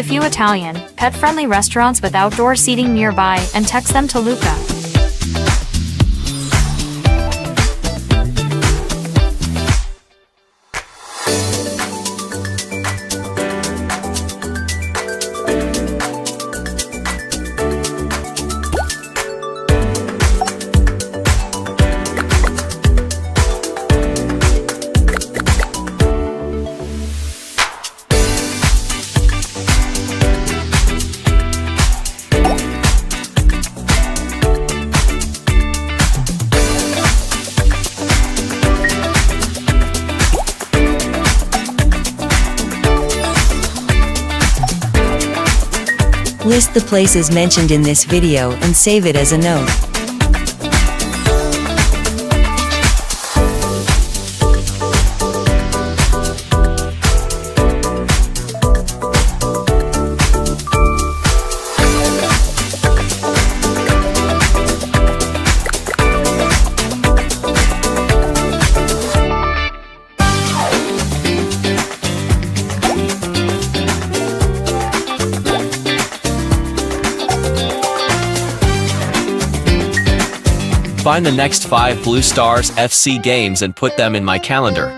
a few Italian, pet-friendly restaurants with outdoor seating nearby and text them to Luca. List the places mentioned in this video and save it as a note. Find the next 5 Blue Stars FC games and put them in my calendar.